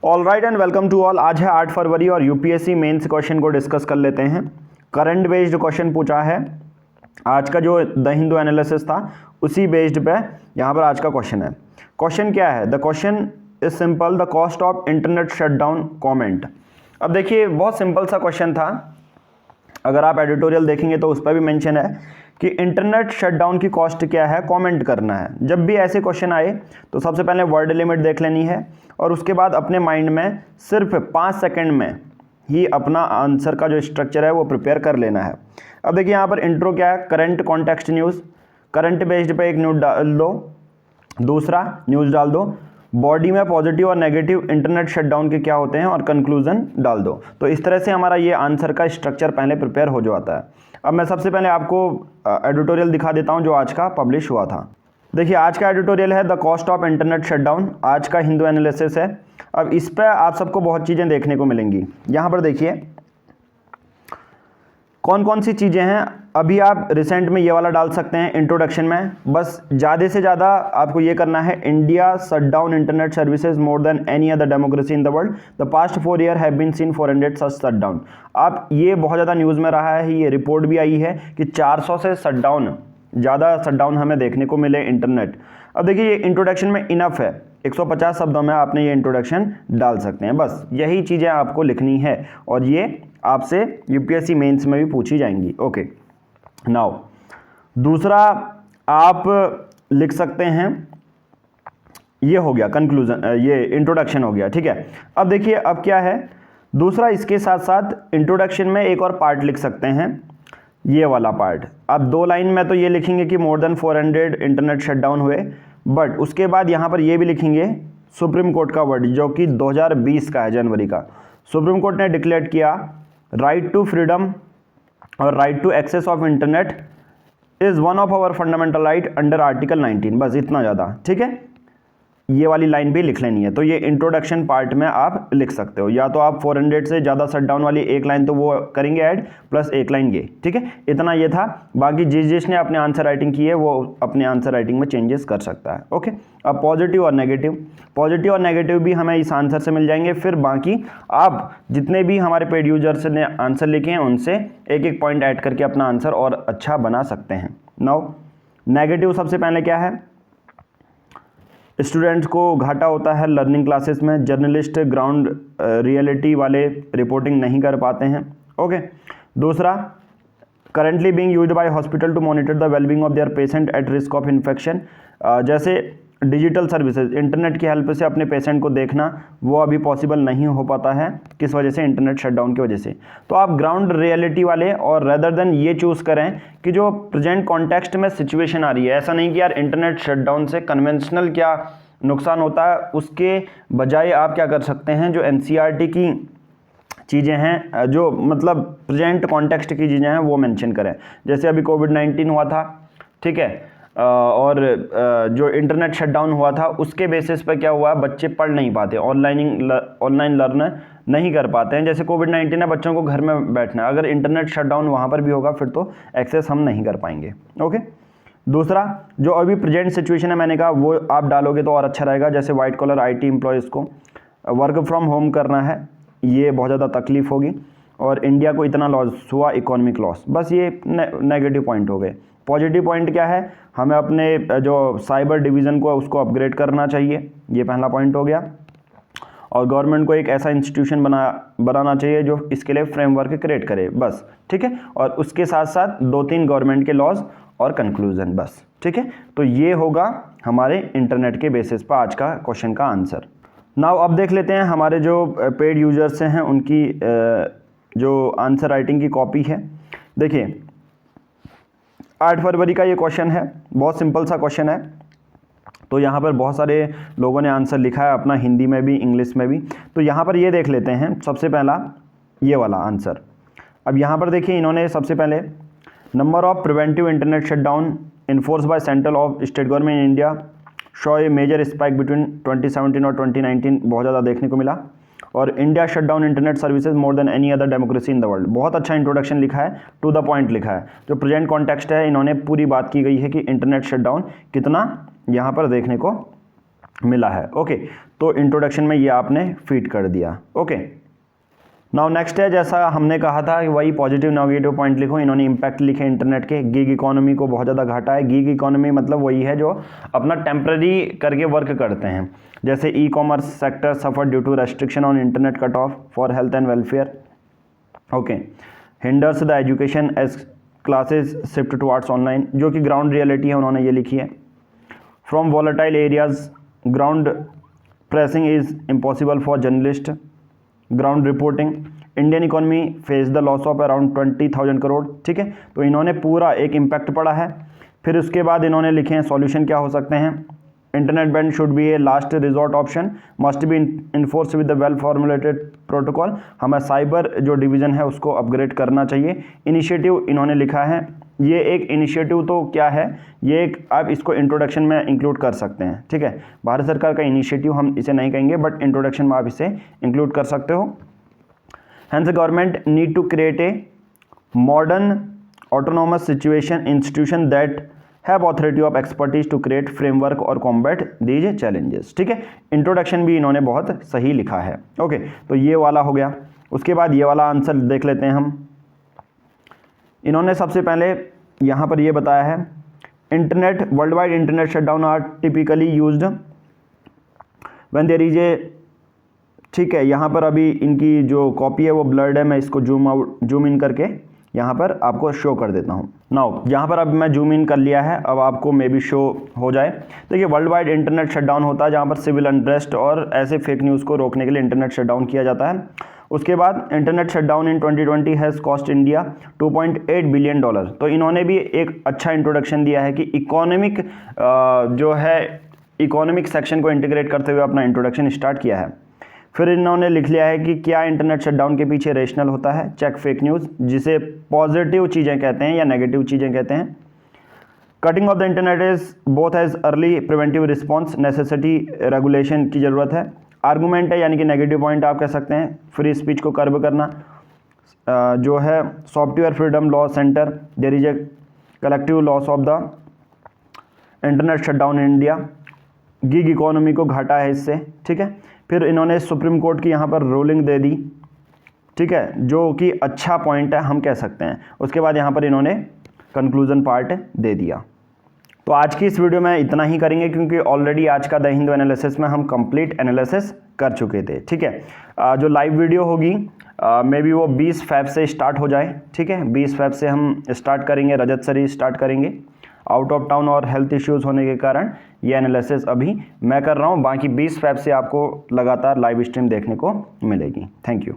All right and welcome to all. आज है 8 फरवरी और यूपीएससी मेंस क्वेश्चन को डिस्कस कर लेते हैं। करंट बेस्ड क्वेश्चन पूछा है। आज का जो द हिंदू एनालिसिस था उसी बेस्ड पे यहाँ पर आज का क्वेश्चन है। क्वेश्चन क्या है? The question is simple, the cost of internet shutdown comment. अब देखिए बहुत सिंपल सा क्वेश्चन था। अगर आप एडिटोरियल देखेंगे तो उस पर भी मेंशन है कि इंटरनेट शटडाउन की कॉस्ट क्या है, कमेंट करना है। जब भी ऐसे क्वेश्चन आए तो सबसे पहले वर्ड लिमिट देख लेनी है और उसके बाद अपने माइंड में सिर्फ 5 सेकंड में ही अपना आंसर का जो स्ट्रक्चर है वो प्रिपेयर कर लेना है। अब देखिए यहाँ पर इंट्रो क्या है, current context news, current based पे एक न्यूज़ डाल दो, दूसरा न्यूज़ डाल दो, बॉडी में पॉजिटिव और नेगेटिव इंटरनेट शटडाउन के क्या होते हैं और कंक्लूजन डाल दो। तो इस तरह से हमारा ये आंसर का स्ट्रक्चर पहले प्रिपेयर हो जाता है। अब मैं सबसे पहले आपको एडिटोरियल दिखा देता हूँ जो आज का पब्लिश हुआ था। देखिए आज का एडिटोरियल है the cost of internet shutdown, आज का हिंदू एनालिसिस है। अब इस पर आप सबको बहुत चीज़ें देखने को मिलेंगी। यहाँ पर देखिए कौन कौन सी चीज़ें हैं। अभी आप रिसेंट में ये वाला डाल सकते हैं इंट्रोडक्शन में। बस ज़्यादा से ज़्यादा आपको ये करना है, India shut down internet services more than any other democracy in the world, the past 4 year have been seen 400 such shut down. आप ये बहुत ज़्यादा न्यूज़ में रहा है, ये रिपोर्ट भी आई है कि 400 से ज़्यादा शटडाउन हमें देखने को मिले इंटरनेट। अब देखिए ये इंट्रोडक्शन में इनफ है, 150 शब्दों में आपने ये इंट्रोडक्शन डाल सकते हैं। बस यही चीज़ें आपको लिखनी है और ये आपसे यूपीएससी मेंस में भी पूछी जाएंगी। ओके, नाउ दूसरा आप लिख सकते हैं, ये हो गया कंक्लूजन, ये इंट्रोडक्शन हो गया, ठीक है। अब देखिए अब क्या है दूसरा, इसके साथ साथ इंट्रोडक्शन में एक और पार्ट लिख सकते हैं, ये वाला पार्ट। अब 2 लाइन में तो ये लिखेंगे कि मोर देन 400 इंटरनेट शटडाउन हुए, बट उसके बाद यहाँ पर ये भी लिखेंगे सुप्रीम कोर्ट का वर्ड जो कि 2020 का है, जनवरी का। सुप्रीम कोर्ट ने डिक्लेयर किया राइट टू फ्रीडम और right to access of internet is one of our fundamental right under article 19। बस इतना ज़्यादा, ठीक है। ये वाली लाइन भी लिख लेनी है। तो ये इंट्रोडक्शन पार्ट में आप लिख सकते हो, या तो आप 400 से ज़्यादा शटडाउन वाली एक लाइन तो वो करेंगे ऐड, प्लस एक लाइन ये, ठीक है। इतना ये था। बाकी जिसने अपने आंसर राइटिंग की है वो अपने आंसर राइटिंग में चेंजेस कर सकता है। ओके, अब पॉजिटिव और नेगेटिव भी हमें इस आंसर से मिल जाएंगे। फिर बाकी आप जितने भी हमारे पेड यूजर्स ने आंसर लिखे हैं उनसे एक एक पॉइंट ऐड करके अपना आंसर और अच्छा बना सकते हैं। नाउ नेगेटिव सबसे पहले क्या है, स्टूडेंट्स को घाटा होता है लर्निंग क्लासेस में, जर्नलिस्ट ग्राउंड रियलिटी वाले रिपोर्टिंग नहीं कर पाते हैं। ओके, दूसरा currently being used by hospital to monitor the wellbeing of their patient at risk of infection. जैसे डिजिटल सर्विसेज, इंटरनेट की हेल्प से अपने पेशेंट को देखना, वो अभी पॉसिबल नहीं हो पाता है। किस वजह से? इंटरनेट शटडाउन की वजह से। तो आप ग्राउंड रियलिटी वाले और रेदर देन ये चूज़ करें कि जो प्रेजेंट कॉन्टेक्स्ट में सिचुएशन आ रही है। ऐसा नहीं कि यार इंटरनेट शटडाउन से कन्वेंशनल क्या नुकसान होता है, उसके बजाय आप क्या कर सकते हैं, जो एनसीईआरटी की चीज़ें हैं, जो मतलब प्रेजेंट कॉन्टेक्स्ट की चीज़ें हैं वो मेंशन करें। जैसे अभी कोविड-19 हुआ था, ठीक है, और जो इंटरनेट शटडाउन हुआ था उसके बेसिस पे क्या हुआ, बच्चे पढ़ नहीं पाते, ऑनलाइन लर्न नहीं कर पाते हैं। जैसे कोविड-19 है, बच्चों को घर में बैठना है, अगर इंटरनेट शटडाउन वहाँ पर भी होगा फिर तो एक्सेस हम नहीं कर पाएंगे। ओके, दूसरा जो अभी प्रेजेंट सिचुएशन है मैंने कहा वो आप डालोगे तो और अच्छा रहेगा। जैसे वाइट कॉलर आईटी एम्प्लॉयज़ को वर्क फ्रॉम होम करना है, ये बहुत ज़्यादा तकलीफ होगी, और इंडिया को इतना लॉस हुआ, इकोनॉमिक लॉस। बस ये नेगेटिव पॉइंट हो गए। पॉजिटिव पॉइंट क्या है, हमें अपने जो साइबर डिवीज़न को उसको अपग्रेड करना चाहिए, ये पहला पॉइंट हो गया। और गवर्नमेंट को एक ऐसा इंस्टीट्यूशन बनाना चाहिए जो इसके लिए फ्रेमवर्क क्रिएट करे, बस, ठीक है। और उसके साथ साथ 2-3 गवर्नमेंट के लॉज और कंक्लूजन, बस, ठीक है। तो ये होगा हमारे इंटरनेट के बेसिस पर आज का क्वेश्चन का आंसर। नाउ अब देख लेते हैं हमारे जो पेड यूजर्स हैं उनकी जो आंसर राइटिंग की कॉपी है। देखिए 8 फरवरी का ये क्वेश्चन है, बहुत सिंपल सा क्वेश्चन है। तो यहाँ पर बहुत सारे लोगों ने आंसर लिखा है अपना, हिंदी में भी इंग्लिश में भी। तो यहाँ पर ये देख लेते हैं सबसे पहला ये वाला आंसर। अब यहाँ पर देखिए इन्होंने सबसे पहले number of preventive internet shutdown enforce by central of state government in India show a major spike between 2017 और 2019, बहुत ज़्यादा देखने को मिला। और India shut down internet services more than any other democracy in the world. बहुत अच्छा introduction लिखा है, टू द पॉइंट लिखा है। जो प्रेजेंट कॉन्टेक्स्ट है इन्होंने पूरी बात की गई है कि इंटरनेट शट डाउन कितना यहाँ पर देखने को मिला है। ओके, तो इंट्रोडक्शन में ये आपने फीड कर दिया। ओके, नाउ नेक्स्ट है, जैसा हमने कहा था कि वही पॉजिटिव नेगेटिव पॉइंट लिखो। इन्होंने इम्पैक्ट लिखे इंटरनेट के। गिग इकोनॉमी को बहुत ज़्यादा घाटा है। गिग इकोनॉमी मतलब वही है जो अपना टेम्पररी करके वर्क करते हैं, जैसे e commerce sector suffer due to restriction on internet cut off for health and welfare. Okay, hinders the education as classes shift towards online, जो कि ग्राउंड रियलिटी है, उन्होंने ये लिखी है। From volatile areas ground pressing is impossible for journalist. Ground reporting, Indian economy face the loss of around 20,000 crore. ठीक है, तो इन्होंने पूरा एक इम्पैक्ट पढ़ा है। फिर उसके बाद इन्होंने लिखे हैं सॉल्यूशन क्या हो सकते हैं। Internet band should be A last resort option, must be enforce with the well formulated protocol. हमें साइबर जो डिवीज़न है उसको अपग्रेड करना चाहिए। इनिशिएटिव इन्होंने लिखा है, ये एक इनिशिएटिव तो क्या है, ये एक आप इसको इंट्रोडक्शन में इंक्लूड कर सकते हैं। ठीक है, भारत सरकार का इनिशिएटिव हम इसे नहीं कहेंगे, बट इंट्रोडक्शन में आप इसे इंक्लूड कर सकते हो। Hence the government need to create a modern autonomous situation institution that have authority of expertise to create framework और कॉम्बैट दीज चैलेंजेस। ठीक है, इंट्रोडक्शन भी इन्होंने बहुत सही लिखा है। ओके, तो ये वाला हो गया। उसके बाद ये वाला आंसर देख लेते हैं हम। इन्होंने सबसे पहले यहाँ पर ये बताया है, internet world wide internet shutdown are typically used when there is a. ठीक है, यहाँ पर अभी इनकी जो कॉपी है वो ब्लर्ड है, मैं इसको जूम इन करके यहाँ पर आपको शो कर देता हूँ। नाउ यहाँ पर अब मैं जूम इन कर लिया है, अब आपको मे बी शो हो जाए। देखिए, वर्ल्ड वाइड इंटरनेट शटडाउन होता है जहाँ पर सिविल अनरेस्ट और ऐसे फेक न्यूज़ को रोकने के लिए इंटरनेट शटडाउन किया जाता है। उसके बाद internet shutdown in 2020 has cost India $2.8 billion. तो इन्होंने भी एक अच्छा इंट्रोडक्शन दिया है कि इकोनॉमिक जो है इकोनॉमिक सेक्शन को इंटीग्रेट करते हुए अपना इंट्रोडक्शन स्टार्ट किया है। फिर इन्होंने लिख लिया है कि क्या इंटरनेट शटडाउन के पीछे रेशनल होता है, चेक फेक न्यूज़, जिसे पॉजिटिव चीज़ें कहते हैं या नेगेटिव चीज़ें कहते हैं। Cutting off the internet is both as early preventive response, necessity regulation की ज़रूरत है। आर्गूमेंट है, यानी कि नेगेटिव पॉइंट आप कह सकते हैं, फ्री स्पीच को कर्ब करना। जो है software freedom law centre, there is a collective loss of the internet shutdown in India. Gig economy को घाटा है इससे। ठीक है, फिर इन्होंने सुप्रीम कोर्ट की यहाँ पर रूलिंग दे दी। ठीक है, जो कि अच्छा पॉइंट है हम कह सकते हैं। उसके बाद यहाँ पर इन्होंने कंक्लूजन पार्ट दे दिया। तो आज की इस वीडियो में इतना ही करेंगे, क्योंकि ऑलरेडी आज का द हिंदू एनालिसिस में हम कंप्लीट एनालिसिस कर चुके थे। ठीक है, जो लाइव वीडियो होगी मे बी वो 20 फ़रवरी से स्टार्ट हो जाए। ठीक है, 20 फ़रवरी से हम स्टार्ट करेंगे, रजत सरी स्टार्ट करेंगे। आउट ऑफ टाउन और हेल्थ इश्यूज़ होने के कारण ये एनालिसिस अभी मैं कर रहा हूँ। बाकी 20 फ़रवरी से आपको लगातार लाइव स्ट्रीम देखने को मिलेगी। Thank you.